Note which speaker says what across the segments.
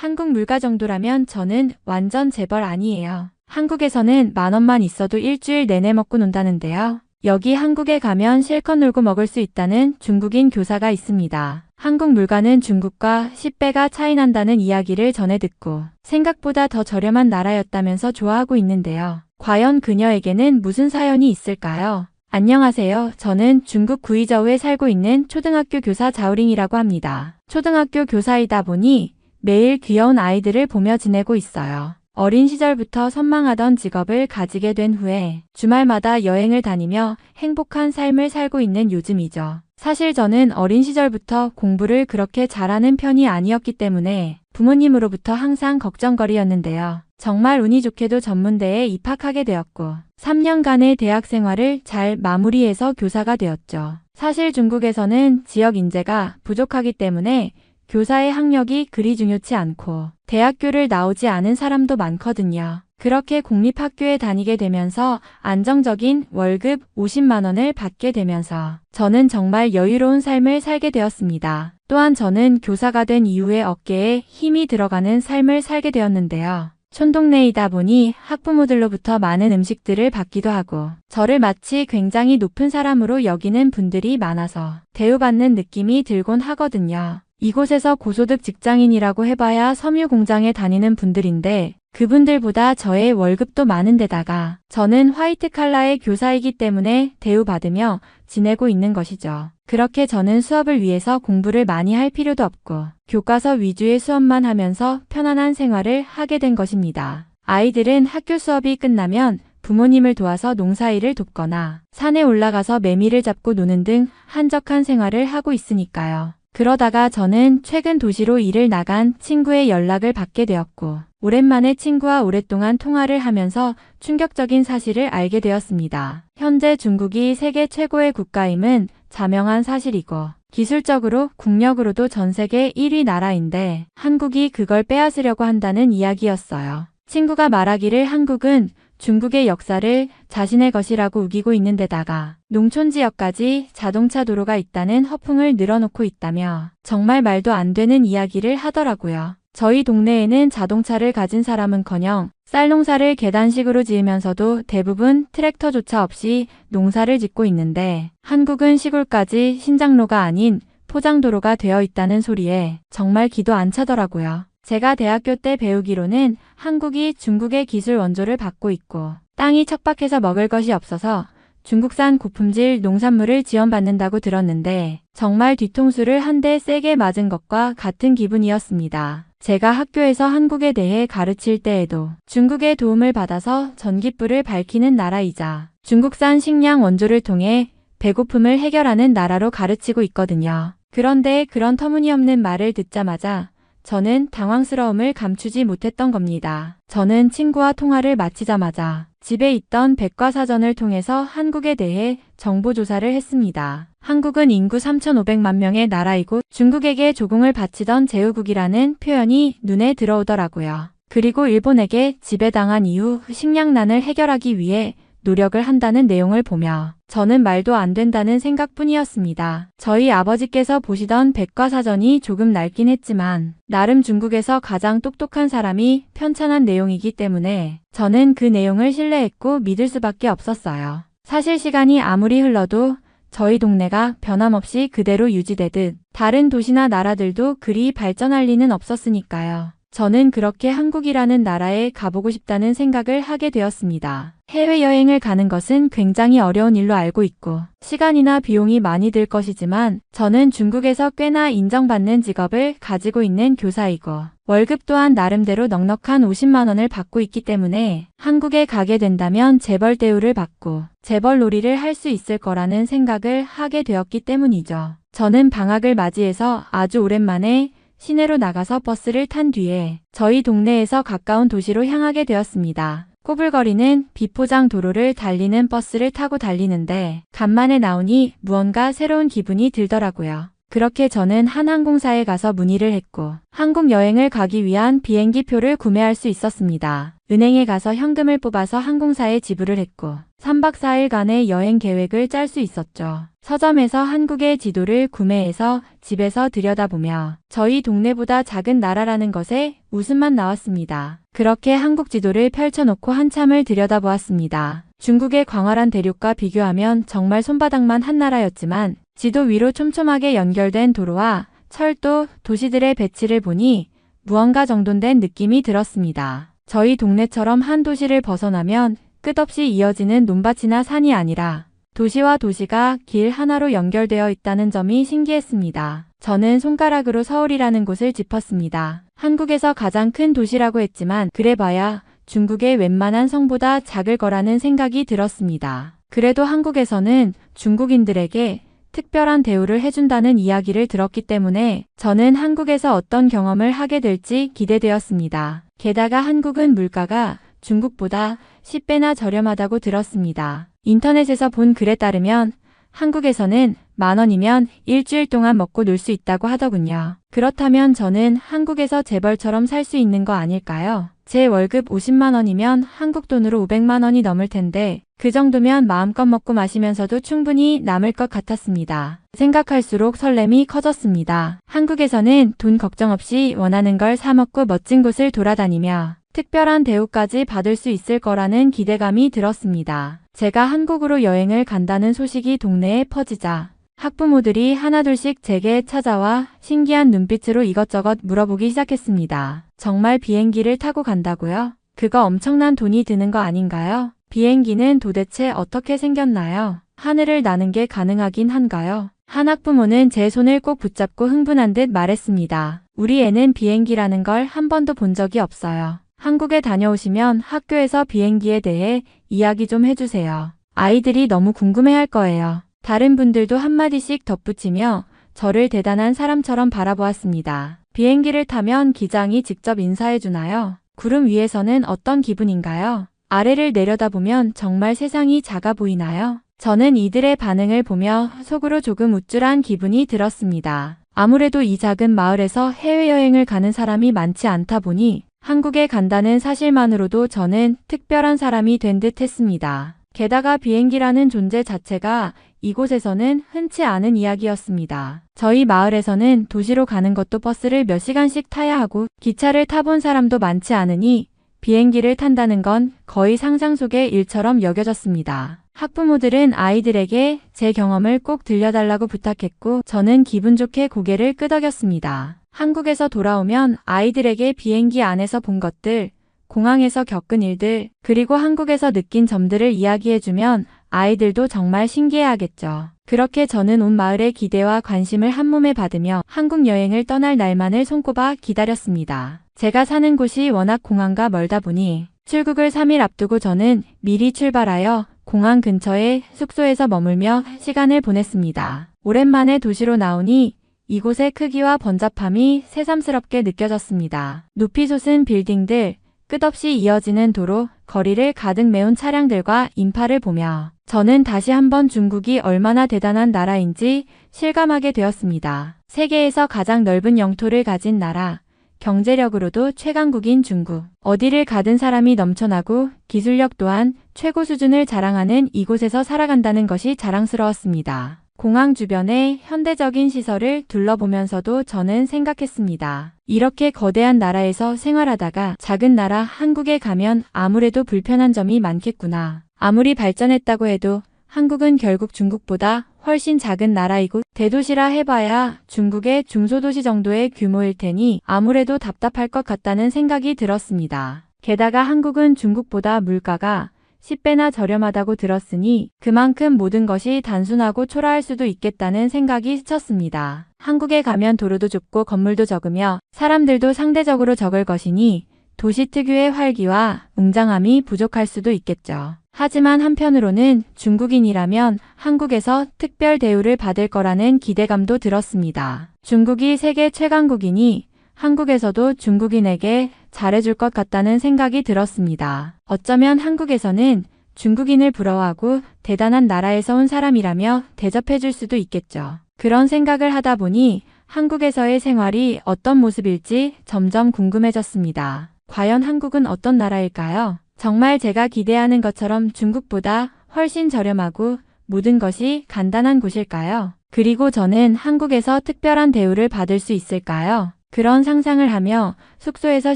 Speaker 1: 한국 물가 정도라면 저는 완전 재벌 아니에요. 한국에서는 10,000원만 있어도 일주일 내내 먹고 논다는데요. 여기 한국에 가면 실컷 놀고 먹을 수 있다는 중국인 교사가 있습니다. 한국 물가는 중국과 10배가 차이 난다는 이야기를 전해 듣고 생각보다 더 저렴한 나라였다면서 좋아하고 있는데요. 과연 그녀에게는 무슨 사연이 있을까요? 안녕하세요. 저는 중국 구이저우에 살고 있는 초등학교 교사 자우링이라고 합니다. 초등학교 교사이다 보니 매일 귀여운 아이들을 보며 지내고 있어요. 어린 시절부터 선망하던 직업을 가지게 된 후에 주말마다 여행을 다니며 행복한 삶을 살고 있는 요즘이죠. 사실 저는 어린 시절부터 공부를 그렇게 잘하는 편이 아니었기 때문에 부모님으로부터 항상 걱정거리였는데요. 정말 운이 좋게도 전문대에 입학하게 되었고 3년간의 대학 생활을 잘 마무리해서 교사가 되었죠. 사실 중국에서는 지역 인재가 부족하기 때문에 교사의 학력이 그리 중요치 않고 대학교를 나오지 않은 사람도 많거든요. 그렇게 공립학교에 다니게 되면서 안정적인 월급 50만 원을 받게 되면서 저는 정말 여유로운 삶을 살게 되었습니다. 또한 저는 교사가 된 이후에 어깨에 힘이 들어가는 삶을 살게 되었는데요. 촌동네이다 보니 학부모들로부터 많은 음식들을 받기도 하고 저를 마치 굉장히 높은 사람으로 여기는 분들이 많아서 대우받는 느낌이 들곤 하거든요. 이곳에서 고소득 직장인이라고 해봐야 섬유 공장에 다니는 분들인데 그분들보다 저의 월급도 많은 데다가 저는 화이트 칼라의 교사이기 때문에 대우받으며 지내고 있는 것이죠. 그렇게 저는 수업을 위해서 공부를 많이 할 필요도 없고 교과서 위주의 수업만 하면서 편안한 생활을 하게 된 것입니다. 아이들은 학교 수업이 끝나면 부모님을 도와서 농사일을 돕거나 산에 올라가서 매미를 잡고 노는 등 한적한 생활을 하고 있으니까요. 그러다가 저는 최근 도시로 일을 나간 친구의 연락을 받게 되었고 오랜만에 친구와 오랫동안 통화를 하면서 충격적인 사실을 알게 되었습니다. 현재 중국이 세계 최고의 국가임은 자명한 사실이고 기술적으로 국력으로도 전 세계 1위 나라인데 한국이 그걸 빼앗으려고 한다는 이야기였어요. 친구가 말하기를 한국은 중국의 역사를 자신의 것이라고 우기고 있는 데다가 농촌 지역까지 자동차 도로가 있다는 허풍을 늘어놓고 있다며 정말 말도 안 되는 이야기를 하더라고요. 저희 동네에는 자동차를 가진 사람은커녕 쌀 농사를 계단식으로 지으면서도 대부분 트랙터조차 없이 농사를 짓고 있는데 한국은 시골까지 신장로가 아닌 포장도로가 되어 있다는 소리에 정말 기도 안 차더라고요. 제가 대학교 때 배우기로는 한국이 중국의 기술 원조를 받고 있고 땅이 척박해서 먹을 것이 없어서 중국산 고품질 농산물을 지원받는다고 들었는데 정말 뒤통수를 한 대 세게 맞은 것과 같은 기분이었습니다. 제가 학교에서 한국에 대해 가르칠 때에도 중국의 도움을 받아서 전깃불을 밝히는 나라이자 중국산 식량 원조를 통해 배고픔을 해결하는 나라로 가르치고 있거든요. 그런데 그런 터무니없는 말을 듣자마자 저는 당황스러움을 감추지 못했던 겁니다. 저는 친구와 통화를 마치자마자 집에 있던 백과사전을 통해서 한국에 대해 정보조사를 했습니다. 한국은 인구 3,500만 명의 나라이고 중국에게 조공을 바치던 제후국이라는 표현이 눈에 들어오더라고요. 그리고 일본에게 지배당한 이후 식량난을 해결하기 위해 노력을 한다는 내용을 보며 저는 말도 안 된다는 생각뿐이었습니다. 저희 아버지께서 보시던 백과사전이 조금 낡긴 했지만 나름 중국에서 가장 똑똑한 사람이 편찬한 내용이기 때문에 저는 그 내용을 신뢰했고 믿을 수밖에 없었어요. 사실 시간이 아무리 흘러도 저희 동네가 변함없이 그대로 유지되듯 다른 도시나 나라들도 그리 발전할 리는 없었으니까요. 저는 그렇게 한국이라는 나라에 가보고 싶다는 생각을 하게 되었습니다. 해외여행을 가는 것은 굉장히 어려운 일로 알고 있고 시간이나 비용이 많이 들 것이지만 저는 중국에서 꽤나 인정받는 직업을 가지고 있는 교사이고 월급 또한 나름대로 넉넉한 50만 원을 받고 있기 때문에 한국에 가게 된다면 재벌 대우를 받고 재벌 놀이를 할 수 있을 거라는 생각을 하게 되었기 때문이죠. 저는 방학을 맞이해서 아주 오랜만에 시내로 나가서 버스를 탄 뒤에 저희 동네에서 가까운 도시로 향하게 되었습니다. 꼬불거리는 비포장 도로를 달리는 버스를 타고 달리는데 간만에 나오니 무언가 새로운 기분이 들더라고요. 그렇게 저는 한 항공사에 가서 문의를 했고 한국 여행을 가기 위한 비행기 표를 구매할 수 있었습니다. 은행에 가서 현금을 뽑아서 항공사에 지불을 했고 3박 4일간의 여행 계획을 짤 수 있었죠. 서점에서 한국의 지도를 구매해서 집에서 들여다보며 저희 동네보다 작은 나라라는 것에 웃음만 나왔습니다. 그렇게 한국 지도를 펼쳐놓고 한참을 들여다보았습니다. 중국의 광활한 대륙과 비교하면 정말 손바닥만 한 나라였지만 지도 위로 촘촘하게 연결된 도로와 철도, 도시들의 배치를 보니 무언가 정돈된 느낌이 들었습니다. 저희 동네처럼 한 도시를 벗어나면 끝없이 이어지는 논밭이나 산이 아니라 도시와 도시가 길 하나로 연결되어 있다는 점이 신기했습니다. 저는 손가락으로 서울이라는 곳을 짚었습니다. 한국에서 가장 큰 도시라고 했지만 그래봐야 중국의 웬만한 성보다 작을 거라는 생각이 들었습니다. 그래도 한국에서는 중국인들에게 특별한 대우를 해준다는 이야기를 들었기 때문에 저는 한국에서 어떤 경험을 하게 될지 기대되었습니다. 게다가 한국은 물가가 중국보다 10배나 저렴하다고 들었습니다. 인터넷에서 본 글에 따르면 한국에서는 10,000원이면 일주일 동안 먹고 놀 수 있다고 하더군요. 그렇다면 저는 한국에서 재벌처럼 살 수 있는 거 아닐까요? 제 월급 50만 원이면 한국 돈으로 500만 원이 넘을 텐데 그 정도면 마음껏 먹고 마시면서도 충분히 남을 것 같았습니다. 생각할수록 설렘이 커졌습니다. 한국에서는 돈 걱정 없이 원하는 걸 사 먹고 멋진 곳을 돌아다니며 특별한 대우까지 받을 수 있을 거라는 기대감이 들었습니다. 제가 한국으로 여행을 간다는 소식이 동네에 퍼지자 학부모들이 하나둘씩 제게 찾아와 신기한 눈빛으로 이것저것 물어보기 시작했습니다. 정말 비행기를 타고 간다고요? 그거 엄청난 돈이 드는 거 아닌가요? 비행기는 도대체 어떻게 생겼나요? 하늘을 나는 게 가능하긴 한가요? 한 학부모는 제 손을 꼭 붙잡고 흥분한 듯 말했습니다. 우리 애는 비행기라는 걸 한 번도 본 적이 없어요. 한국에 다녀오시면 학교에서 비행기에 대해 이야기 좀 해주세요. 아이들이 너무 궁금해할 거예요. 다른 분들도 한마디씩 덧붙이며 저를 대단한 사람처럼 바라보았습니다. 비행기를 타면 기장이 직접 인사해주나요? 구름 위에서는 어떤 기분인가요? 아래를 내려다보면 정말 세상이 작아 보이나요? 저는 이들의 반응을 보며 속으로 조금 우쭐한 기분이 들었습니다. 아무래도 이 작은 마을에서 해외여행을 가는 사람이 많지 않다 보니 한국에 간다는 사실만으로도 저는 특별한 사람이 된 듯 했습니다. 게다가 비행기라는 존재 자체가 이곳에서는 흔치 않은 이야기였습니다. 저희 마을에서는 도시로 가는 것도 버스를 몇 시간씩 타야 하고 기차를 타본 사람도 많지 않으니 비행기를 탄다는 건 거의 상상 속의 일처럼 여겨졌습니다. 학부모들은 아이들에게 제 경험을 꼭 들려달라고 부탁했고 저는 기분 좋게 고개를 끄덕였습니다. 한국에서 돌아오면 아이들에게 비행기 안에서 본 것들, 공항에서 겪은 일들, 그리고 한국에서 느낀 점들을 이야기해주면 아이들도 정말 신기해하겠죠. 그렇게 저는 온 마을의 기대와 관심을 한몸에 받으며 한국 여행을 떠날 날만을 손꼽아 기다렸습니다. 제가 사는 곳이 워낙 공항과 멀다 보니 출국을 3일 앞두고 저는 미리 출발하여 공항 근처의 숙소에서 머물며 시간을 보냈습니다. 오랜만에 도시로 나오니 이곳의 크기와 번잡함이 새삼스럽게 느껴졌습니다. 높이 솟은 빌딩들, 끝없이 이어지는 도로, 거리를 가득 메운 차량들과 인파를 보며 저는 다시 한번 중국이 얼마나 대단한 나라인지 실감하게 되었습니다. 세계에서 가장 넓은 영토를 가진 나라, 경제력으로도 최강국인 중국. 어디를 가든 사람이 넘쳐나고 기술력 또한 최고 수준을 자랑하는 이곳에서 살아간다는 것이 자랑스러웠습니다. 공항 주변의 현대적인 시설을 둘러보면서도 저는 생각했습니다. 이렇게 거대한 나라에서 생활하다가 작은 나라 한국에 가면 아무래도 불편한 점이 많겠구나. 아무리 발전했다고 해도 한국은 결국 중국보다 훨씬 작은 나라이고 대도시라 해봐야 중국의 중소도시 정도의 규모일 테니 아무래도 답답할 것 같다는 생각이 들었습니다. 게다가 한국은 중국보다 물가가 10배나 저렴하다고 들었으니 그만큼 모든 것이 단순하고 초라할 수도 있겠다는 생각이 스쳤습니다. 한국에 가면 도로도 좁고 건물도 적으며 사람들도 상대적으로 적을 것이니 도시 특유의 활기와 웅장함이 부족할 수도 있겠죠. 하지만 한편으로는 중국인이라면 한국에서 특별 대우를 받을 거라는 기대감도 들었습니다. 중국이 세계 최강국이니 한국에서도 중국인에게 잘해줄 것 같다는 생각이 들었습니다. 어쩌면 한국에서는 중국인을 부러워하고 대단한 나라에서 온 사람이라며 대접해줄 수도 있겠죠. 그런 생각을 하다 보니 한국에서의 생활이 어떤 모습일지 점점 궁금해졌습니다. 과연 한국은 어떤 나라일까요? 정말 제가 기대하는 것처럼 중국보다 훨씬 저렴하고 모든 것이 간단한 곳일까요? 그리고 저는 한국에서 특별한 대우를 받을 수 있을까요? 그런 상상을 하며 숙소에서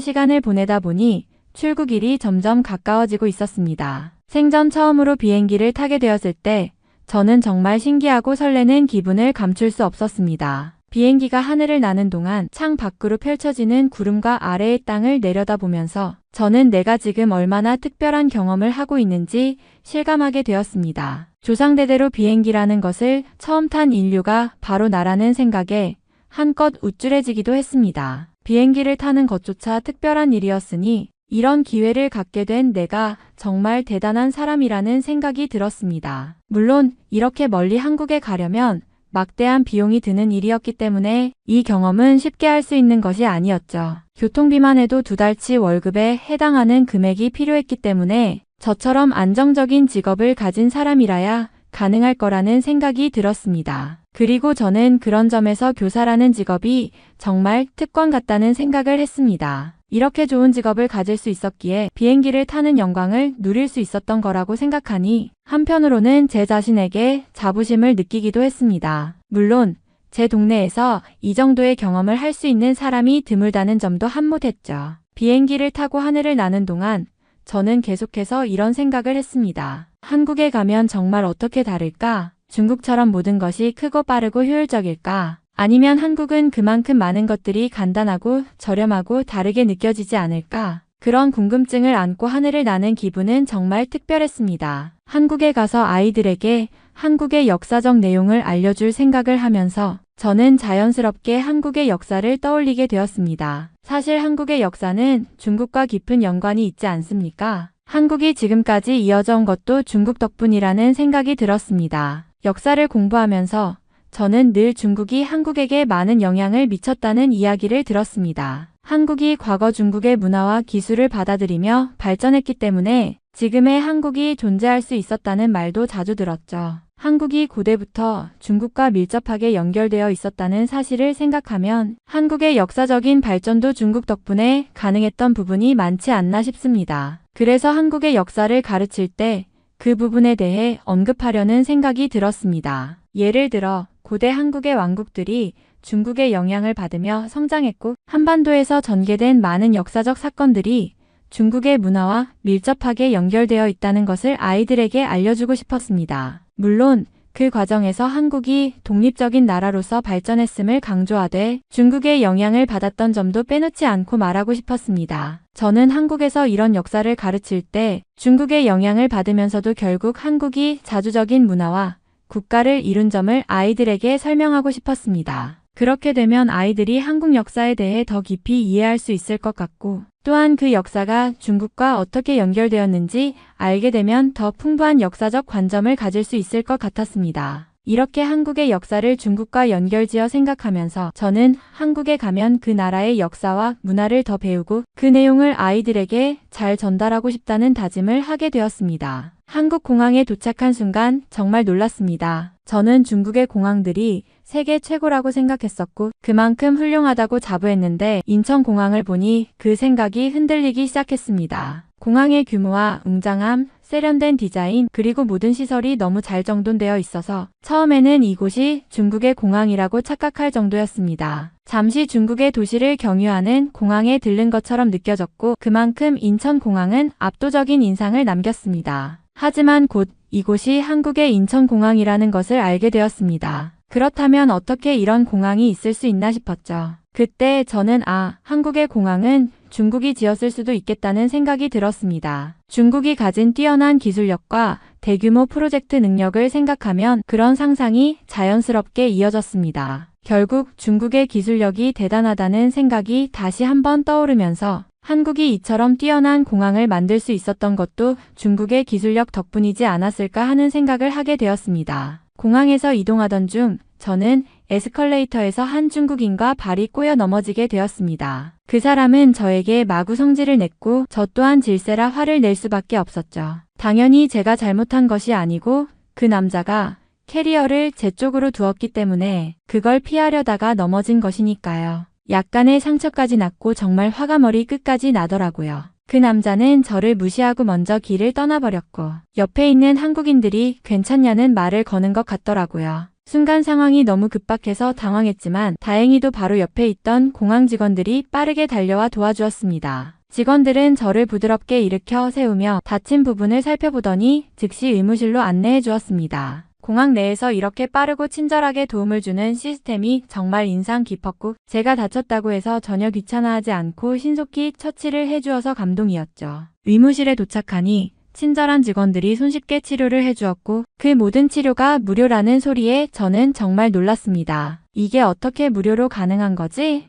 Speaker 1: 시간을 보내다 보니 출국일이 점점 가까워지고 있었습니다. 생전 처음으로 비행기를 타게 되었을 때 저는 정말 신기하고 설레는 기분을 감출 수 없었습니다. 비행기가 하늘을 나는 동안 창 밖으로 펼쳐지는 구름과 아래의 땅을 내려다보면서 저는 내가 지금 얼마나 특별한 경험을 하고 있는지 실감하게 되었습니다. 조상대대로 비행기라는 것을 처음 탄 인류가 바로 나라는 생각에 한껏 우쭐해지기도 했습니다. 비행기를 타는 것조차 특별한 일이었으니 이런 기회를 갖게 된 내가 정말 대단한 사람이라는 생각이 들었습니다. 물론 이렇게 멀리 한국에 가려면 막대한 비용이 드는 일이었기 때문에 이 경험은 쉽게 할 수 있는 것이 아니었죠. 교통비만 해도 2달치 월급에 해당하는 금액이 필요했기 때문에 저처럼 안정적인 직업을 가진 사람이라야 가능할 거라는 생각이 들었습니다. 그리고 저는 그런 점에서 교사라는 직업이 정말 특권 같다는 생각을 했습니다. 이렇게 좋은 직업을 가질 수 있었기에 비행기를 타는 영광을 누릴 수 있었던 거라고 생각하니 한편으로는 제 자신에게 자부심을 느끼기도 했습니다. 물론 제 동네에서 이 정도의 경험을 할 수 있는 사람이 드물다는 점도 한몫했죠. 비행기를 타고 하늘을 나는 동안 저는 계속해서 이런 생각을 했습니다. 한국에 가면 정말 어떻게 다를까? 중국처럼 모든 것이 크고 빠르고 효율적일까? 아니면 한국은 그만큼 많은 것들이 간단하고 저렴하고 다르게 느껴지지 않을까? 그런 궁금증을 안고 하늘을 나는 기분은 정말 특별했습니다. 한국에 가서 아이들에게 한국의 역사적 내용을 알려줄 생각을 하면서 저는 자연스럽게 한국의 역사를 떠올리게 되었습니다. 사실 한국의 역사는 중국과 깊은 연관이 있지 않습니까? 한국이 지금까지 이어져 온 것도 중국 덕분이라는 생각이 들었습니다. 역사를 공부하면서 저는 늘 중국이 한국에게 많은 영향을 미쳤다는 이야기를 들었습니다. 한국이 과거 중국의 문화와 기술을 받아들이며 발전했기 때문에 지금의 한국이 존재할 수 있었다는 말도 자주 들었죠. 한국이 고대부터 중국과 밀접하게 연결되어 있었다는 사실을 생각하면 한국의 역사적인 발전도 중국 덕분에 가능했던 부분이 많지 않나 싶습니다. 그래서 한국의 역사를 가르칠 때 그 부분에 대해 언급하려는 생각이 들었습니다. 예를 들어 고대 한국의 왕국들이 중국의 영향을 받으며 성장했고 한반도에서 전개된 많은 역사적 사건들이 중국의 문화와 밀접하게 연결되어 있다는 것을 아이들에게 알려주고 싶었습니다. 물론 그 과정에서 한국이 독립적인 나라로서 발전했음을 강조하되 중국의 영향을 받았던 점도 빼놓지 않고 말하고 싶었습니다. 저는 한국에서 이런 역사를 가르칠 때 중국의 영향을 받으면서도 결국 한국이 자주적인 문화와 국가를 이룬 점을 아이들에게 설명하고 싶었습니다. 그렇게 되면 아이들이 한국 역사에 대해 더 깊이 이해할 수 있을 것 같고 또한 그 역사가 중국과 어떻게 연결되었는지 알게 되면 더 풍부한 역사적 관점을 가질 수 있을 것 같았습니다. 이렇게 한국의 역사를 중국과 연결지어 생각하면서 저는 한국에 가면 그 나라의 역사와 문화를 더 배우고 그 내용을 아이들에게 잘 전달하고 싶다는 다짐을 하게 되었습니다. 한국 공항에 도착한 순간 정말 놀랐습니다. 저는 중국의 공항들이 세계 최고라고 생각했었고 그만큼 훌륭하다고 자부했는데 인천공항을 보니 그 생각이 흔들리기 시작했습니다. 공항의 규모와 웅장함, 세련된 디자인 그리고 모든 시설이 너무 잘 정돈되어 있어서 처음에는 이곳이 중국의 공항이라고 착각할 정도였습니다. 잠시 중국의 도시를 경유하는 공항에 들른 것처럼 느껴졌고 그만큼 인천공항은 압도적인 인상을 남겼습니다. 하지만 곧 이곳이 한국의 인천공항이라는 것을 알게 되었습니다. 그렇다면 어떻게 이런 공항이 있을 수 있나 싶었죠. 그때 저는 한국의 공항은 중국이 지었을 수도 있겠다는 생각이 들었습니다. 중국이 가진 뛰어난 기술력과 대규모 프로젝트 능력을 생각하면 그런 상상이 자연스럽게 이어졌습니다. 결국 중국의 기술력이 대단하다는 생각이 다시 한번 떠오르면서 한국이 이처럼 뛰어난 공항을 만들 수 있었던 것도 중국의 기술력 덕분이지 않았을까 하는 생각을 하게 되었습니다. 공항에서 이동하던 중 저는 에스컬레이터에서 한 중국인과 발이 꼬여 넘어지게 되었습니다. 그 사람은 저에게 마구 성질을 냈고 저 또한 질세라 화를 낼 수밖에 없었죠. 당연히 제가 잘못한 것이 아니고 그 남자가 캐리어를 제 쪽으로 두었기 때문에 그걸 피하려다가 넘어진 것이니까요. 약간의 상처까지 났고 정말 화가 머리 끝까지 나더라고요. 그 남자는 저를 무시하고 먼저 길을 떠나버렸고 옆에 있는 한국인들이 괜찮냐는 말을 거는 것 같더라고요. 순간 상황이 너무 급박해서 당황했지만 다행히도 바로 옆에 있던 공항 직원들이 빠르게 달려와 도와주었습니다. 직원들은 저를 부드럽게 일으켜 세우며 다친 부분을 살펴보더니 즉시 의무실로 안내해 주었습니다. 공항 내에서 이렇게 빠르고 친절하게 도움을 주는 시스템이 정말 인상 깊었고 제가 다쳤다고 해서 전혀 귀찮아하지 않고 신속히 처치를 해주어서 감동이었죠. 의무실에 도착하니 친절한 직원들이 손쉽게 치료를 해주었고 그 모든 치료가 무료라는 소리에 저는 정말 놀랐습니다. 이게 어떻게 무료로 가능한 거지?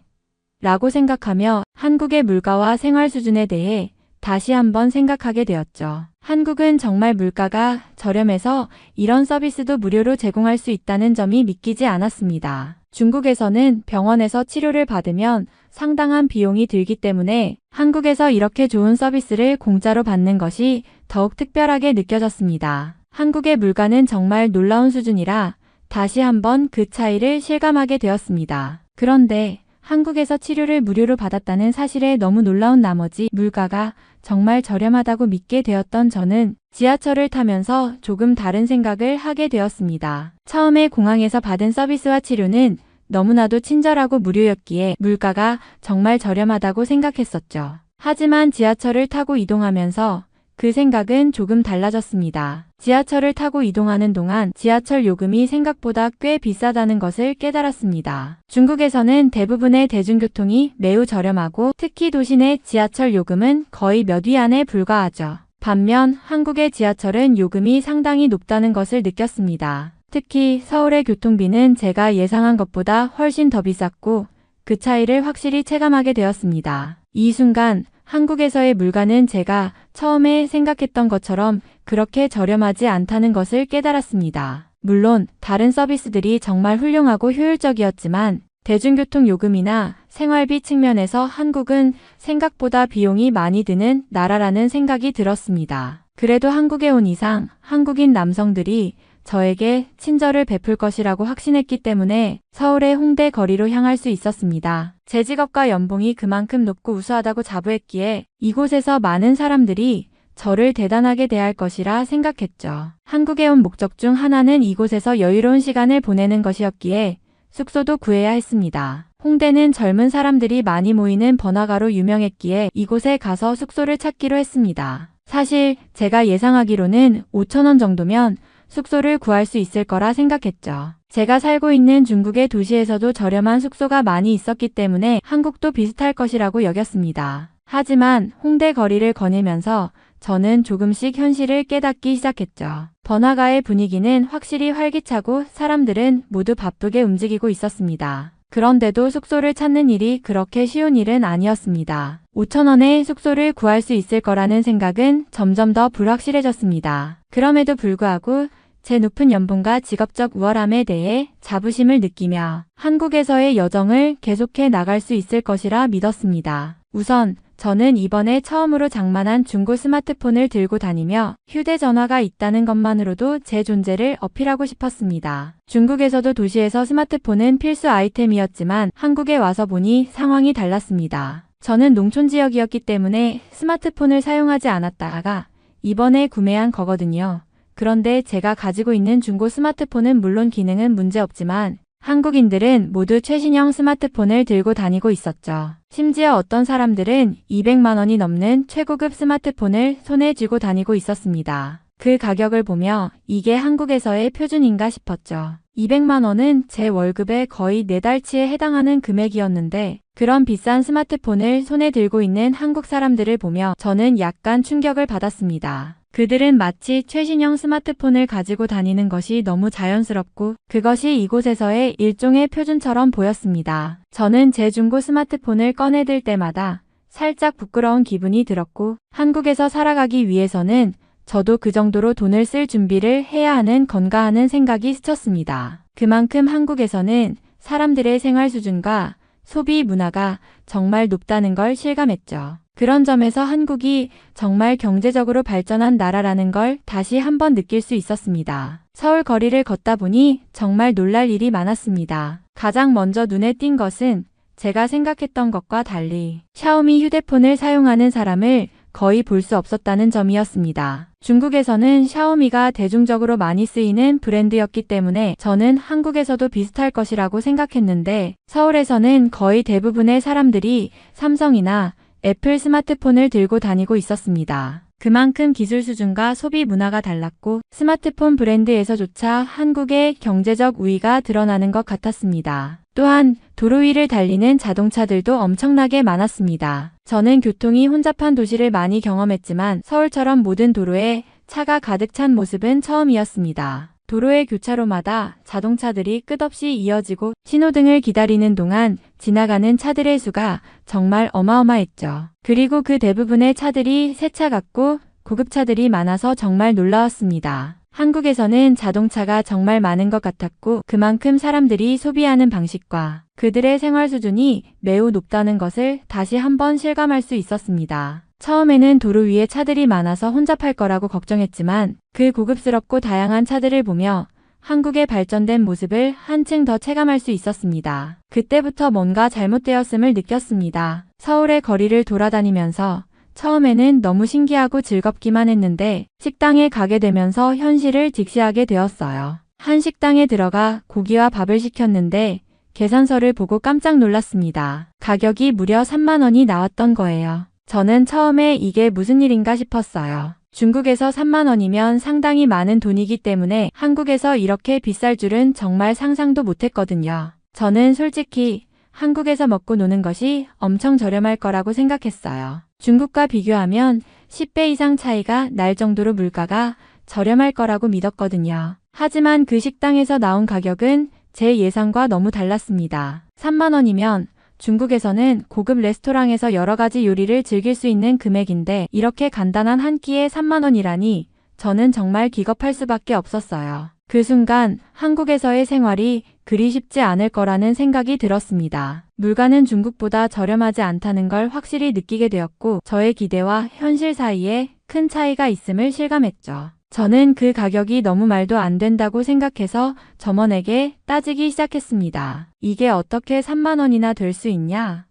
Speaker 1: 라고 생각하며 한국의 물가와 생활 수준에 대해 다시 한번 생각하게 되었죠. 한국은 정말 물가가 저렴해서 이런 서비스도 무료로 제공할 수 있다는 점이 믿기지 않았습니다. 중국에서는 병원에서 치료를 받으면 상당한 비용이 들기 때문에 한국에서 이렇게 좋은 서비스를 공짜로 받는 것이 더욱 특별하게 느껴졌습니다. 한국의 물가는 정말 놀라운 수준이라 다시 한번 그 차이를 실감하게 되었습니다. 그런데 한국에서 치료를 무료로 받았다는 사실에 너무 놀라운 나머지 물가가 정말 저렴하다고 믿게 되었던 저는 지하철을 타면서 조금 다른 생각을 하게 되었습니다. 처음에 공항에서 받은 서비스와 치료는 너무나도 친절하고 무료였기에 물가가 정말 저렴하다고 생각했었죠. 하지만 지하철을 타고 이동하면서 그 생각은 조금 달라졌습니다. 지하철을 타고 이동하는 동안 지하철 요금이 생각보다 꽤 비싸다는 것을 깨달았습니다. 중국에서는 대부분의 대중교통이 매우 저렴하고 특히 도시 내 지하철 요금은 거의 몇 위 안에 불과하죠. 반면 한국의 지하철은 요금이 상당히 높다는 것을 느꼈습니다. 특히 서울의 교통비는 제가 예상한 것보다 훨씬 더 비쌌고 그 차이를 확실히 체감하게 되었습니다. 이 순간 한국에서의 물가는 제가 처음에 생각했던 것처럼 그렇게 저렴하지 않다는 것을 깨달았습니다. 물론 다른 서비스들이 정말 훌륭하고 효율적이었지만 대중교통 요금이나 생활비 측면에서 한국은 생각보다 비용이 많이 드는 나라라는 생각이 들었습니다. 그래도 한국에 온 이상 한국인 남성들이 저에게 친절을 베풀 것이라고 확신했기 때문에 서울의 홍대 거리로 향할 수 있었습니다. 제 직업과 연봉이 그만큼 높고 우수하다고 자부했기에 이곳에서 많은 사람들이 저를 대단하게 대할 것이라 생각했죠. 한국에 온 목적 중 하나는 이곳에서 여유로운 시간을 보내는 것이었기에 숙소도 구해야 했습니다. 홍대는 젊은 사람들이 많이 모이는 번화가로 유명했기에 이곳에 가서 숙소를 찾기로 했습니다. 사실 제가 예상하기로는 5,000원 정도면 숙소를 구할 수 있을 거라 생각했죠. 제가 살고 있는 중국의 도시에서도 저렴한 숙소가 많이 있었기 때문에 한국도 비슷할 것이라고 여겼습니다. 하지만 홍대 거리를 거닐면서 저는 조금씩 현실을 깨닫기 시작했죠. 번화가의 분위기는 확실히 활기차고 사람들은 모두 바쁘게 움직이고 있었습니다. 그런데도 숙소를 찾는 일이 그렇게 쉬운 일은 아니었습니다. 5,000원에 숙소를 구할 수 있을 거라는 생각은 점점 더 불확실해졌습니다. 그럼에도 불구하고 제 높은 연봉과 직업적 우월함에 대해 자부심을 느끼며 한국에서의 여정을 계속해 나갈 수 있을 것이라 믿었습니다. 우선 저는 이번에 처음으로 장만한 중고 스마트폰을 들고 다니며 휴대전화가 있다는 것만으로도 제 존재를 어필하고 싶었습니다. 중국에서도 도시에서 스마트폰은 필수 아이템이었지만 한국에 와서 보니 상황이 달랐습니다. 저는 농촌 지역이었기 때문에 스마트폰을 사용하지 않았다가 이번에 구매한 거거든요. 그런데 제가 가지고 있는 중고 스마트폰은 물론 기능은 문제없지만 한국인들은 모두 최신형 스마트폰을 들고 다니고 있었죠. 심지어 어떤 사람들은 200만 원이 넘는 최고급 스마트폰을 손에 쥐고 다니고 있었습니다. 그 가격을 보며 이게 한국에서의 표준인가 싶었죠. 200만 원은 제 월급의 거의 4달치에 해당하는 금액이었는데 그런 비싼 스마트폰을 손에 들고 있는 한국 사람들을 보며 저는 약간 충격을 받았습니다. 그들은 마치 최신형 스마트폰을 가지고 다니는 것이 너무 자연스럽고 그것이 이곳에서의 일종의 표준처럼 보였습니다. 저는 제 중고 스마트폰을 꺼내들 때마다 살짝 부끄러운 기분이 들었고 한국에서 살아가기 위해서는 저도 그 정도로 돈을 쓸 준비를 해야 하는 건가 하는 생각이 스쳤습니다. 그만큼 한국에서는 사람들의 생활 수준과 소비 문화가 정말 높다는 걸 실감했죠. 그런 점에서 한국이 정말 경제적으로 발전한 나라라는 걸 다시 한번 느낄 수 있었습니다. 서울 거리를 걷다 보니 정말 놀랄 일이 많았습니다. 가장 먼저 눈에 띈 것은 제가 생각했던 것과 달리 샤오미 휴대폰을 사용하는 사람을 거의 볼 수 없었다는 점이었습니다. 중국에서는 샤오미가 대중적으로 많이 쓰이는 브랜드였기 때문에 저는 한국에서도 비슷할 것이라고 생각했는데 서울에서는 거의 대부분의 사람들이 삼성이나 애플 스마트폰을 들고 다니고 있었습니다. 그만큼 기술 수준과 소비 문화가 달랐고 스마트폰 브랜드에서조차 한국의 경제적 우위가 드러나는 것 같았습니다. 또한 도로 위를 달리는 자동차들도 엄청나게 많았습니다. 저는 교통이 혼잡한 도시를 많이 경험했지만 서울처럼 모든 도로에 차가 가득 찬 모습은 처음이었습니다. 도로의 교차로마다 자동차들이 끝없이 이어지고 신호등을 기다리는 동안 지나가는 차들의 수가 정말 어마어마했죠. 그리고 그 대부분의 차들이 새 차 같고 고급차들이 많아서 정말 놀라웠습니다. 한국에서는 자동차가 정말 많은 것 같았고 그만큼 사람들이 소비하는 방식과 그들의 생활 수준이 매우 높다는 것을 다시 한번 실감할 수 있었습니다. 처음에는 도로 위에 차들이 많아서 혼잡할 거라고 걱정했지만 그 고급스럽고 다양한 차들을 보며 한국의 발전된 모습을 한층 더 체감할 수 있었습니다. 그때부터 뭔가 잘못되었음을 느꼈습니다. 서울의 거리를 돌아다니면서 처음에는 너무 신기하고 즐겁기만 했는데 식당에 가게 되면서 현실을 직시하게 되었어요. 한 식당에 들어가 고기와 밥을 시켰는데 계산서를 보고 깜짝 놀랐습니다. 가격이 무려 3만 원이 나왔던 거예요. 저는 처음에 이게 무슨 일인가 싶었어요. 중국에서 3만 원이면 상당히 많은 돈이기 때문에 한국에서 이렇게 비쌀 줄은 정말 상상도 못했거든요. 저는 솔직히 한국에서 먹고 노는 것이 엄청 저렴할 거라고 생각했어요. 중국과 비교하면 10배 이상 차이가 날 정도로 물가가 저렴할 거라고 믿었거든요. 하지만 그 식당에서 나온 가격은 제 예상과 너무 달랐습니다. 3만 원이면 중국에서는 고급 레스토랑에서 여러 가지 요리를 즐길 수 있는 금액인데 이렇게 간단한 한 끼에 3만 원이라니 저는 정말 기겁할 수밖에 없었어요. 그 순간 한국에서의 생활이 그리 쉽지 않을 거라는 생각이 들었습니다. 물가는 중국보다 저렴하지 않다는 걸 확실히 느끼게 되었고 저의 기대와 현실 사이에 큰 차이가 있음을 실감했죠. 저는 그 가격이 너무 말도 안 된다고 생각해서 점원에게 따지기 시작했습니다. 이게 어떻게 3만 원이나 될 수 있냐?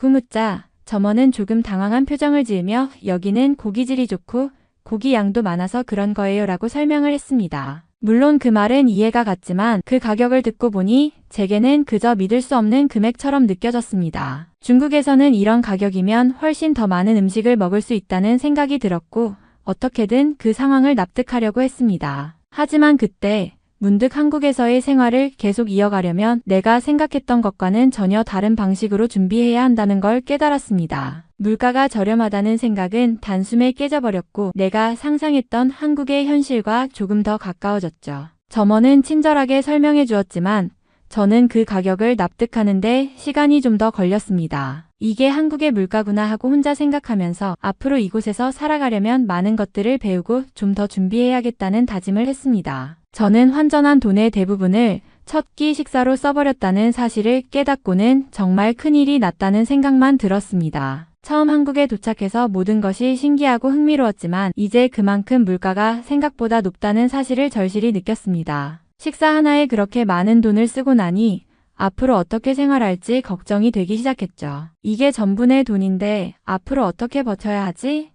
Speaker 1: 묻자 점원은 조금 당황한 표정을 지으며 여기는 고기질이 좋고 고기 양도 많아서 그런 거예요 라고 설명을 했습니다. 물론 그 말은 이해가 갔지만 그 가격을 듣고 보니 제게는 그저 믿을 수 없는 금액처럼 느껴졌습니다. 중국에서는 이런 가격이면 훨씬 더 많은 음식을 먹을 수 있다는 생각이 들었고 어떻게든 그 상황을 납득하려고 했습니다. 하지만 그때 문득 한국에서의 생활을 계속 이어가려면 내가 생각했던 것과는 전혀 다른 방식으로 준비해야 한다는 걸 깨달았습니다. 물가가 저렴하다는 생각은 단숨에 깨져버렸고 내가 상상했던 한국의 현실과 조금 더 가까워졌죠. 점원은 친절하게 설명해 주었지만 저는 그 가격을 납득하는데 시간이 좀 더 걸렸습니다. 이게 한국의 물가구나 하고 혼자 생각하면서 앞으로 이곳에서 살아가려면 많은 것들을 배우고 좀 더 준비해야겠다는 다짐을 했습니다. 저는 환전한 돈의 대부분을 첫 끼 식사로 써버렸다는 사실을 깨닫고는 정말 큰일이 났다는 생각만 들었습니다. 처음 한국에 도착해서 모든 것이 신기하고 흥미로웠지만 이제 그만큼 물가가 생각보다 높다는 사실을 절실히 느꼈습니다. 식사 하나에 그렇게 많은 돈을 쓰고 나니 앞으로 어떻게 생활할지 걱정이 되기 시작했죠. 이게 전부 내 돈인데 앞으로 어떻게 버텨야 하지?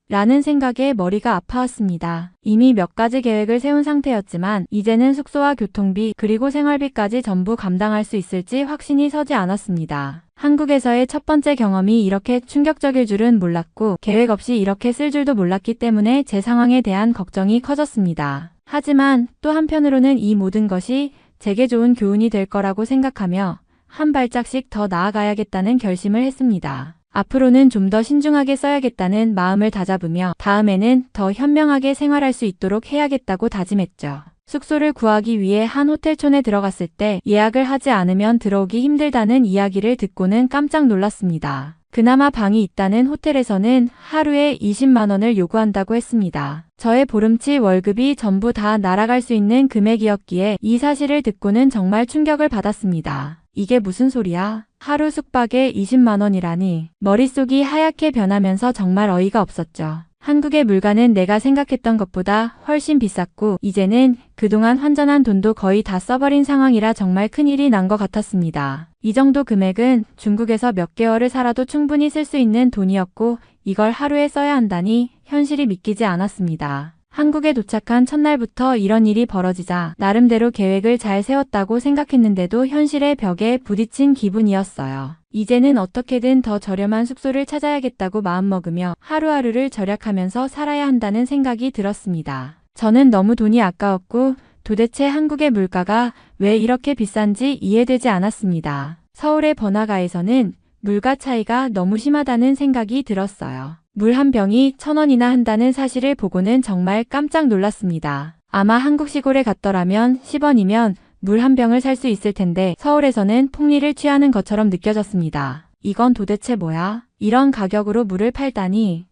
Speaker 1: 라는 생각에 머리가 아파왔습니다. 이미 몇 가지 계획을 세운 상태였지만 이제는 숙소와 교통비 그리고 생활비까지 전부 감당할 수 있을지 확신이 서지 않았습니다. 한국에서의 첫 번째 경험이 이렇게 충격적일 줄은 몰랐고 계획 없이 이렇게 쓸 줄도 몰랐기 때문에 제 상황에 대한 걱정이 커졌습니다. 하지만 또 한편으로는 이 모든 것이 제게 좋은 교훈이 될 거라고 생각하며 한 발짝씩 더 나아가야겠다는 결심을 했습니다. 앞으로는 좀 더 신중하게 써야겠다는 마음을 다잡으며 다음에는 더 현명하게 생활할 수 있도록 해야겠다고 다짐했죠. 숙소를 구하기 위해 한 호텔촌에 들어갔을 때 예약을 하지 않으면 들어오기 힘들다는 이야기를 듣고는 깜짝 놀랐습니다. 그나마 방이 있다는 호텔에서는 하루에 20만 원을 요구한다고 했습니다. 저의 보름치 월급이 전부 다 날아갈 수 있는 금액이었기에 이 사실을 듣고는 정말 충격을 받았습니다. 이게 무슨 소리야? 하루 숙박에 20만 원이라니. 머릿속이 하얗게 변하면서 정말 어이가 없었죠. 한국의 물가는 내가 생각했던 것보다 훨씬 비쌌고 이제는 그동안 환전한 돈도 거의 다 써버린 상황이라 정말 큰일이 난 것 같았습니다. 이 정도 금액은 중국에서 몇 개월을 살아도 충분히 쓸 수 있는 돈이었고 이걸 하루에 써야 한다니 현실이 믿기지 않았습니다. 한국에 도착한 첫날부터 이런 일이 벌어지자 나름대로 계획을 잘 세웠다고 생각했는데도 현실의 벽에 부딪힌 기분이었어요. 이제는 어떻게든 더 저렴한 숙소를 찾아야겠다고 마음먹으며 하루하루를 절약하면서 살아야 한다는 생각이 들었습니다. 저는 너무 돈이 아까웠고 도대체 한국의 물가가 왜 이렇게 비싼지 이해되지 않았습니다. 서울의 번화가에서는 물가 차이가 너무 심하다는 생각이 들었어요. 물 한 병이 1,000원이나 한다는 사실을 보고는 정말 깜짝 놀랐습니다. 아마 한국 시골에 갔더라면 10원이면 물 한 병을 살 수 있을 텐데 서울에서는 폭리를 취하는 것처럼 느껴졌습니다. 이건 도대체 뭐야? 이런 가격으로 물을 팔다니.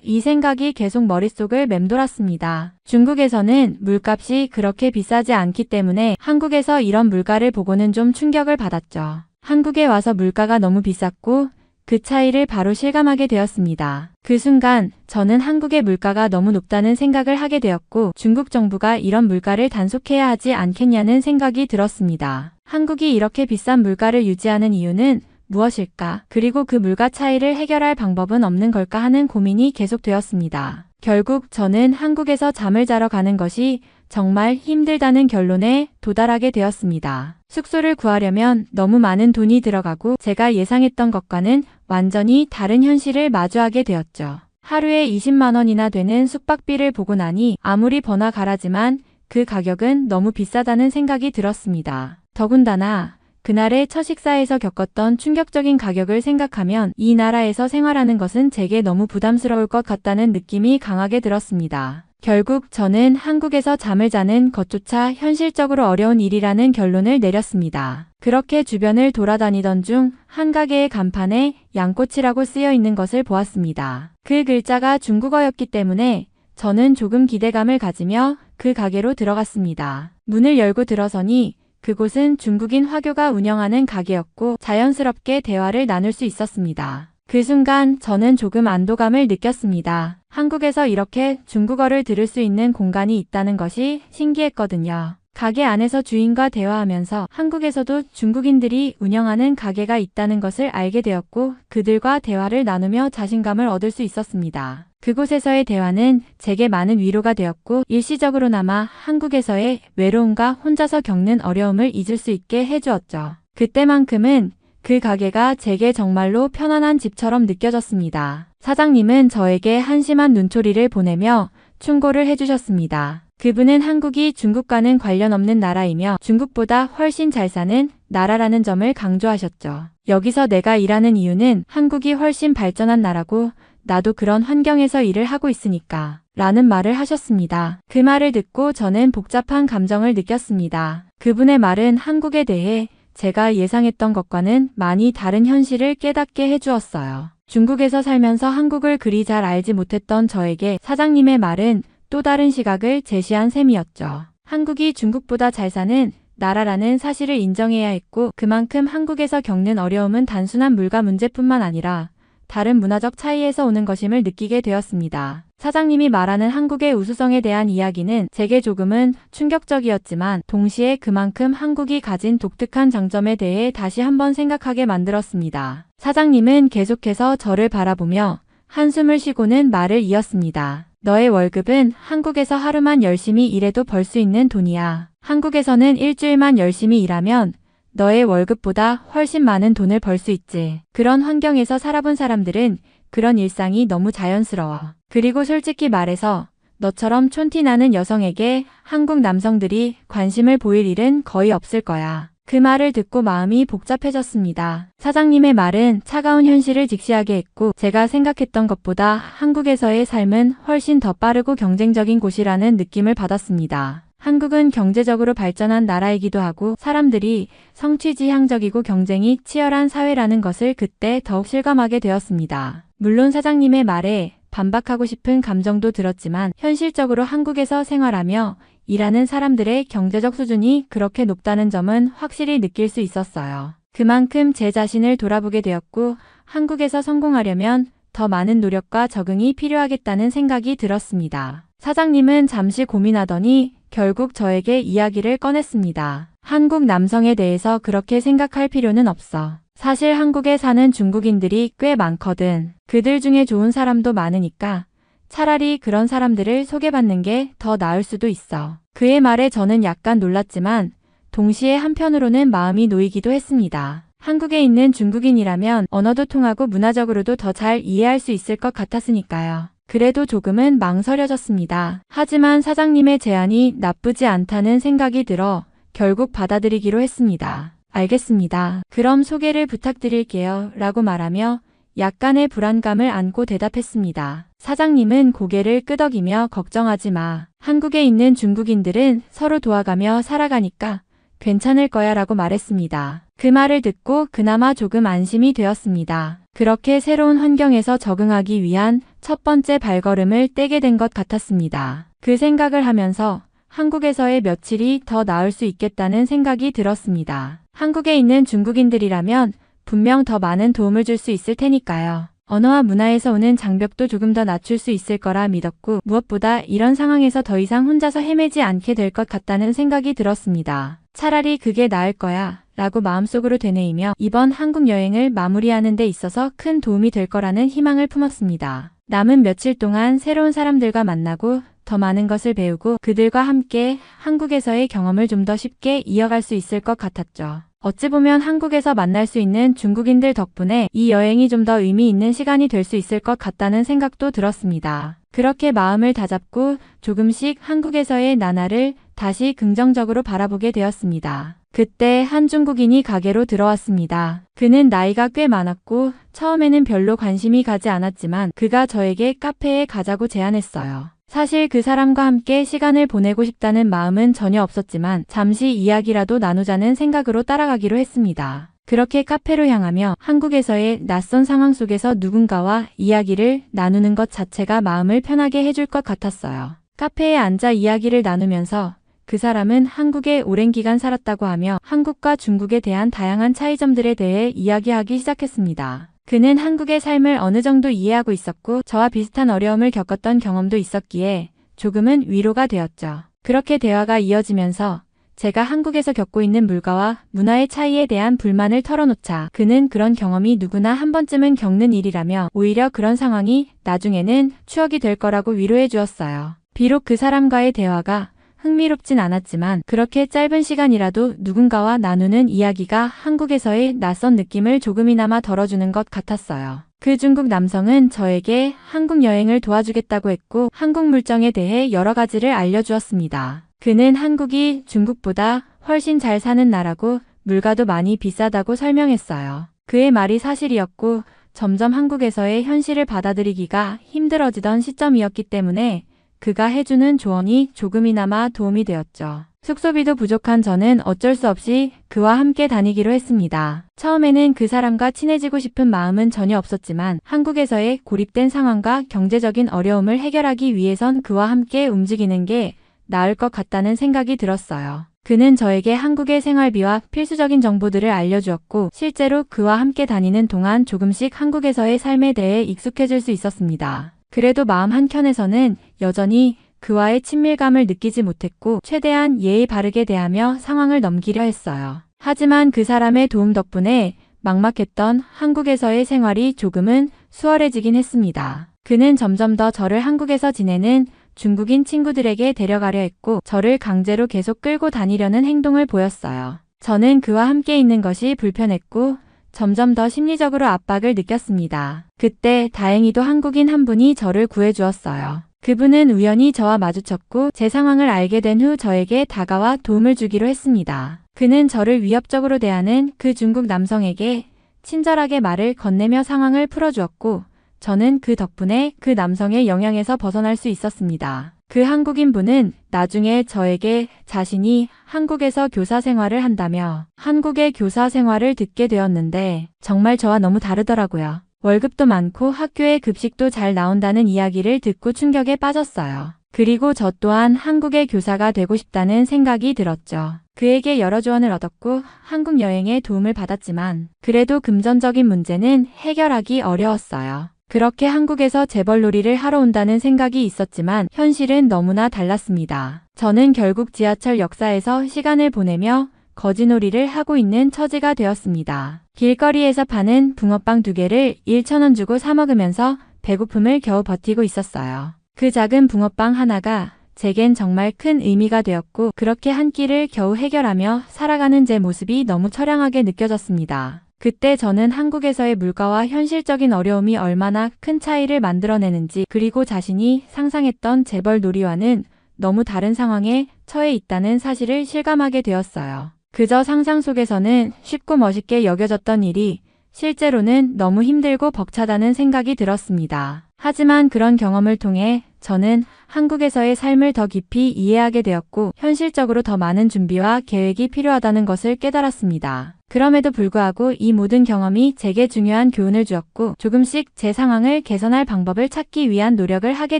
Speaker 1: 이 생각이 계속 머릿속을 맴돌았습니다. 중국에서는 물값이 그렇게 비싸지 않기 때문에 한국에서 이런 물가를 보고는 좀 충격을 받았죠. 한국에 와서 물가가 너무 비쌌고 그 차이를 바로 실감하게 되었습니다. 그 순간 저는 한국의 물가가 너무 높다는 생각을 하게 되었고 중국 정부가 이런 물가를 단속해야 하지 않겠냐는 생각이 들었습니다. 한국이 이렇게 비싼 물가를 유지하는 이유는 무엇일까? 그리고 그 물가 차이를 해결할 방법은 없는 걸까 하는 고민이 계속되었습니다. 결국 저는 한국에서 잠을 자러 가는 것이 정말 힘들다는 결론에 도달하게 되었습니다. 숙소를 구하려면 너무 많은 돈이 들어가고 제가 예상했던 것과는 완전히 다른 현실을 마주하게 되었죠. 하루에 20만 원이나 되는 숙박비를 보고 나니 아무리 번화가라지만 그 가격은 너무 비싸다는 생각이 들었습니다. 더군다나 그날의 첫 식사에서 겪었던 충격적인 가격을 생각하면 이 나라에서 생활하는 것은 제게 너무 부담스러울 것 같다는 느낌이 강하게 들었습니다. 결국 저는 한국에서 잠을 자는 것조차 현실적으로 어려운 일이라는 결론을 내렸습니다. 그렇게 주변을 돌아다니던 중 한 가게의 간판에 양꼬치라고 쓰여 있는 것을 보았습니다. 그 글자가 중국어였기 때문에 저는 조금 기대감을 가지며 그 가게로 들어갔습니다. 문을 열고 들어서니 그곳은 중국인 화교가 운영하는 가게였고 자연스럽게 대화를 나눌 수 있었습니다. 그 순간 저는 조금 안도감을 느꼈습니다. 한국에서 이렇게 중국어를 들을 수 있는 공간이 있다는 것이 신기했거든요. 가게 안에서 주인과 대화하면서 한국에서도 중국인들이 운영하는 가게가 있다는 것을 알게 되었고 그들과 대화를 나누며 자신감을 얻을 수 있었습니다. 그곳에서의 대화는 제게 많은 위로가 되었고 일시적으로나마 한국에서의 외로움과 혼자서 겪는 어려움을 잊을 수 있게 해주었죠. 그때만큼은 그 가게가 제게 정말로 편안한 집처럼 느껴졌습니다. 사장님은 저에게 한심한 눈초리를 보내며 충고를 해주셨습니다. 그분은 한국이 중국과는 관련 없는 나라이며 중국보다 훨씬 잘 사는 나라라는 점을 강조하셨죠. 여기서 내가 일하는 이유는 한국이 훨씬 발전한 나라고 나도 그런 환경에서 일을 하고 있으니까 라는 말을 하셨습니다. 그 말을 듣고 저는 복잡한 감정을 느꼈습니다. 그분의 말은 한국에 대해 제가 예상했던 것과는 많이 다른 현실을 깨닫게 해주었어요. 중국에서 살면서 한국을 그리 잘 알지 못했던 저에게 사장님의 말은 또 다른 시각을 제시한 셈이었죠. 한국이 중국보다 잘 사는 나라라는 사실을 인정해야 했고 그만큼 한국에서 겪는 어려움은 단순한 물가 문제뿐만 아니라 다른 문화적 차이에서 오는 것임을 느끼게 되었습니다. 사장님이 말하는 한국의 우수성에 대한 이야기는 제게 조금은 충격적이었지만 동시에 그만큼 한국이 가진 독특한 장점에 대해 다시 한번 생각하게 만들었습니다. 사장님은 계속해서 저를 바라보며 한숨을 쉬고는 말을 이었습니다. 너의 월급은 한국에서 하루만 열심히 일해도 벌 수 있는 돈이야. 한국에서는 일주일만 열심히 일하면 너의 월급보다 훨씬 많은 돈을 벌 수 있지. 그런 환경에서 살아본 사람들은 그런 일상이 너무 자연스러워. 그리고 솔직히 말해서 너처럼 촌티 나는 여성에게 한국 남성들이 관심을 보일 일은 거의 없을 거야. 그 말을 듣고 마음이 복잡해졌습니다. 사장님의 말은 차가운 현실을 직시하게 했고 제가 생각했던 것보다 한국에서의 삶은 훨씬 더 빠르고 경쟁적인 곳이라는 느낌을 받았습니다. 한국은 경제적으로 발전한 나라이기도 하고 사람들이 성취지향적이고 경쟁이 치열한 사회라는 것을 그때 더욱 실감하게 되었습니다. 물론 사장님의 말에 반박하고 싶은 감정도 들었지만 현실적으로 한국에서 생활하며 일하는 사람들의 경제적 수준이 그렇게 높다는 점은 확실히 느낄 수 있었어요. 그만큼 제 자신을 돌아보게 되었고 한국에서 성공하려면 더 많은 노력과 적응이 필요하겠다는 생각이 들었습니다. 사장님은 잠시 고민하더니 결국 저에게 이야기를 꺼냈습니다. 한국 남성에 대해서 그렇게 생각할 필요는 없어. 사실 한국에 사는 중국인들이 꽤 많거든. 그들 중에 좋은 사람도 많으니까 차라리 그런 사람들을 소개받는 게 더 나을 수도 있어. 그의 말에 저는 약간 놀랐지만 동시에 한편으로는 마음이 놓이기도 했습니다. 한국에 있는 중국인이라면 언어도 통하고 문화적으로도 더 잘 이해할 수 있을 것 같았으니까요. 그래도 조금은 망설여졌습니다. 하지만 사장님의 제안이 나쁘지 않다는 생각이 들어 결국 받아들이기로 했습니다. 알겠습니다. 그럼 소개를 부탁드릴게요. 라고 말하며 약간의 불안감을 안고 대답했습니다. 사장님은 고개를 끄덕이며 걱정하지 마. 한국에 있는 중국인들은 서로 도와가며 살아가니까 괜찮을 거야 라고 말했습니다. 그 말을 듣고 그나마 조금 안심이 되었습니다. 그렇게 새로운 환경에서 적응하기 위한 첫 번째 발걸음을 떼게 된 것 같았습니다. 그 생각을 하면서 한국에서의 며칠이 더 나을 수 있겠다는 생각이 들었습니다. 한국에 있는 중국인들이라면 분명 더 많은 도움을 줄 수 있을 테니까요. 언어와 문화에서 오는 장벽도 조금 더 낮출 수 있을 거라 믿었고 무엇보다 이런 상황에서 더 이상 혼자서 헤매지 않게 될 것 같다는 생각이 들었습니다. 차라리 그게 나을 거야 라고 마음속으로 되뇌이며 이번 한국 여행을 마무리하는 데 있어서 큰 도움이 될 거라는 희망을 품었습니다. 남은 며칠 동안 새로운 사람들과 만나고 더 많은 것을 배우고 그들과 함께 한국에서의 경험을 좀 더 쉽게 이어갈 수 있을 것 같았죠. 어찌 보면 한국에서 만날 수 있는 중국인들 덕분에 이 여행이 좀 더 의미 있는 시간이 될 수 있을 것 같다는 생각도 들었습니다. 그렇게 마음을 다잡고 조금씩 한국에서의 나날을 다시 긍정적으로 바라보게 되었습니다. 그때 한 중국인이 가게로 들어왔습니다. 그는 나이가 꽤 많았고 처음에는 별로 관심이 가지 않았지만 그가 저에게 카페에 가자고 제안했어요. 사실 그 사람과 함께 시간을 보내고 싶다는 마음은 전혀 없었지만 잠시 이야기라도 나누자는 생각으로 따라가기로 했습니다. 그렇게 카페로 향하며 한국에서의 낯선 상황 속에서 누군가와 이야기를 나누는 것 자체가 마음을 편하게 해줄 것 같았어요. 카페에 앉아 이야기를 나누면서 그 사람은 한국에 오랜 기간 살았다고 하며 한국과 중국에 대한 다양한 차이점들에 대해 이야기하기 시작했습니다. 그는 한국의 삶을 어느 정도 이해하고 있었고 저와 비슷한 어려움을 겪었던 경험도 있었기에 조금은 위로가 되었죠. 그렇게 대화가 이어지면서 제가 한국에서 겪고 있는 물가와 문화의 차이에 대한 불만을 털어놓자 그는 그런 경험이 누구나 한 번쯤은 겪는 일이라며 오히려 그런 상황이 나중에는 추억이 될 거라고 위로해 주었어요. 비록 그 사람과의 대화가 흥미롭진 않았지만 그렇게 짧은 시간이라도 누군가와 나누는 이야기가 한국에서의 낯선 느낌을 조금이나마 덜어주는 것 같았어요. 그 중국 남성은 저에게 한국 여행을 도와주겠다고 했고 한국 물정에 대해 여러 가지를 알려주었습니다. 그는 한국이 중국보다 훨씬 잘 사는 나라고 물가도 많이 비싸다고 설명했어요. 그의 말이 사실이었고 점점 한국에서의 현실을 받아들이기가 힘들어지던 시점이었기 때문에 그가 해주는 조언이 조금이나마 도움이 되었죠. 숙소비도 부족한 저는 어쩔 수 없이 그와 함께 다니기로 했습니다. 처음에는 그 사람과 친해지고 싶은 마음은 전혀 없었지만 한국에서의 고립된 상황과 경제적인 어려움을 해결하기 위해선 그와 함께 움직이는 게 나을 것 같다는 생각이 들었어요. 그는 저에게 한국의 생활비와 필수적인 정보들을 알려주었고 실제로 그와 함께 다니는 동안 조금씩 한국에서의 삶에 대해 익숙해질 수 있었습니다. 그래도 마음 한켠에서는 여전히 그와의 친밀감을 느끼지 못했고 최대한 예의 바르게 대하며 상황을 넘기려 했어요. 하지만 그 사람의 도움 덕분에 막막했던 한국에서의 생활이 조금은 수월해지긴 했습니다. 그는 점점 더 저를 한국에서 지내는 중국인 친구들에게 데려가려 했고 저를 강제로 계속 끌고 다니려는 행동을 보였어요. 저는 그와 함께 있는 것이 불편했고 점점 더 심리적으로 압박을 느꼈습니다. 그때 다행히도 한국인 한 분이 저를 구해주었어요. 그분은 우연히 저와 마주쳤고 제 상황을 알게 된 후 저에게 다가와 도움을 주기로 했습니다. 그는 저를 위협적으로 대하는 그 중국 남성에게 친절하게 말을 건네며 상황을 풀어주었고 저는 그 덕분에 그 남성의 영향에서 벗어날 수 있었습니다. 그 한국인 분은 나중에 저에게 자신이 한국에서 교사 생활을 한다며 한국의 교사 생활을 듣게 되었는데 정말 저와 너무 다르더라고요. 월급도 많고 학교에 급식도 잘 나온다는 이야기를 듣고 충격에 빠졌어요. 그리고 저 또한 한국의 교사가 되고 싶다는 생각이 들었죠. 그에게 여러 조언을 얻었고 한국 여행에 도움을 받았지만 그래도 금전적인 문제는 해결하기 어려웠어요. 그렇게 한국에서 재벌놀이를 하러 온다는 생각이 있었지만 현실은 너무나 달랐습니다. 저는 결국 지하철 역사에서 시간을 보내며 거지놀이를 하고 있는 처지가 되었습니다. 길거리에서 파는 붕어빵 2개를 1,000원 주고 사 먹으면서 배고픔을 겨우 버티고 있었어요. 그 작은 붕어빵 하나가 제겐 정말 큰 의미가 되었고 그렇게 한 끼를 겨우 해결하며 살아가는 제 모습이 너무 처량하게 느껴졌습니다. 그때 저는 한국에서의 물가와 현실적인 어려움이 얼마나 큰 차이를 만들어내는지 그리고 자신이 상상했던 재벌 놀이와는 너무 다른 상황에 처해 있다는 사실을 실감하게 되었어요. 그저 상상 속에서는 쉽고 멋있게 여겨졌던 일이 실제로는 너무 힘들고 벅차다는 생각이 들었습니다. 하지만 그런 경험을 통해 저는 한국에서의 삶을 더 깊이 이해하게 되었고 현실적으로 더 많은 준비와 계획이 필요하다는 것을 깨달았습니다. 그럼에도 불구하고 이 모든 경험이 제게 중요한 교훈을 주었고 조금씩 제 상황을 개선할 방법을 찾기 위한 노력을 하게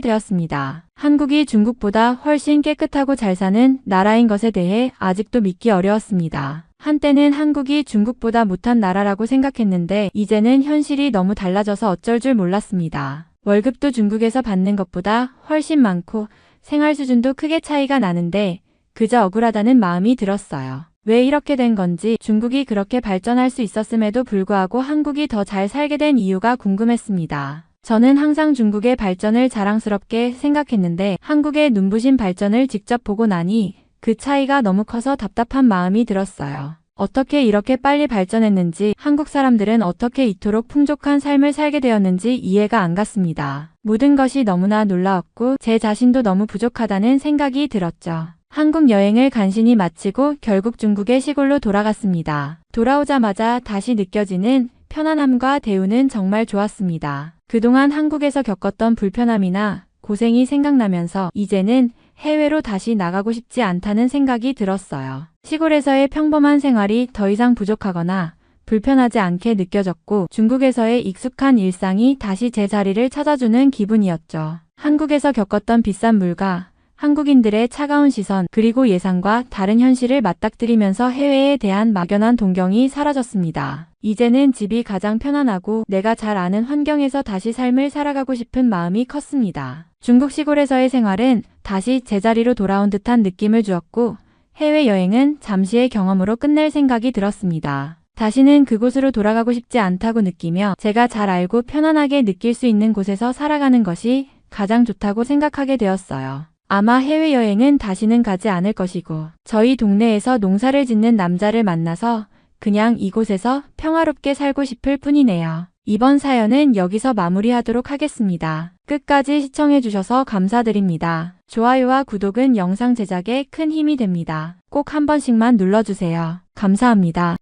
Speaker 1: 되었습니다. 한국이 중국보다 훨씬 깨끗하고 잘 사는 나라인 것에 대해 아직도 믿기 어려웠습니다. 한때는 한국이 중국보다 못한 나라라고 생각했는데 이제는 현실이 너무 달라져서 어쩔 줄 몰랐습니다. 월급도 중국에서 받는 것보다 훨씬 많고 생활 수준도 크게 차이가 나는데 그저 억울하다는 마음이 들었어요. 왜 이렇게 된 건지 중국이 그렇게 발전할 수 있었음에도 불구하고 한국이 더 잘 살게 된 이유가 궁금했습니다. 저는 항상 중국의 발전을 자랑스럽게 생각했는데 한국의 눈부신 발전을 직접 보고 나니 그 차이가 너무 커서 답답한 마음이 들었어요. 어떻게 이렇게 빨리 발전했는지 한국 사람들은 어떻게 이토록 풍족한 삶을 살게 되었는지 이해가 안 갔습니다. 모든 것이 너무나 놀라웠고 제 자신도 너무 부족하다는 생각이 들었죠. 한국 여행을 간신히 마치고 결국 중국의 시골로 돌아갔습니다. 돌아오자마자 다시 느껴지는 편안함과 대우는 정말 좋았습니다. 그동안 한국에서 겪었던 불편함이나 고생이 생각나면서 이제는 해외로 다시 나가고 싶지 않다는 생각이 들었어요. 시골에서의 평범한 생활이 더 이상 부족하거나 불편하지 않게 느껴졌고 중국에서의 익숙한 일상이 다시 제 자리를 찾아주는 기분이었죠. 한국에서 겪었던 비싼 물가, 한국인들의 차가운 시선, 그리고 예상과 다른 현실을 맞닥뜨리면서 해외에 대한 막연한 동경이 사라졌습니다. 이제는 집이 가장 편안하고 내가 잘 아는 환경에서 다시 삶을 살아가고 싶은 마음이 컸습니다. 중국 시골에서의 생활은 다시 제자리로 돌아온 듯한 느낌을 주었고 해외여행은 잠시의 경험으로 끝낼 생각이 들었습니다. 다시는 그곳으로 돌아가고 싶지 않다고 느끼며 제가 잘 알고 편안하게 느낄 수 있는 곳에서 살아가는 것이 가장 좋다고 생각하게 되었어요. 아마 해외여행은 다시는 가지 않을 것이고 저희 동네에서 농사를 짓는 남자를 만나서 그냥 이곳에서 평화롭게 살고 싶을 뿐이네요. 이번 사연은 여기서 마무리하도록 하겠습니다. 끝까지 시청해주셔서 감사드립니다. 좋아요와 구독은 영상 제작에 큰 힘이 됩니다. 꼭 한 번씩만 눌러주세요. 감사합니다.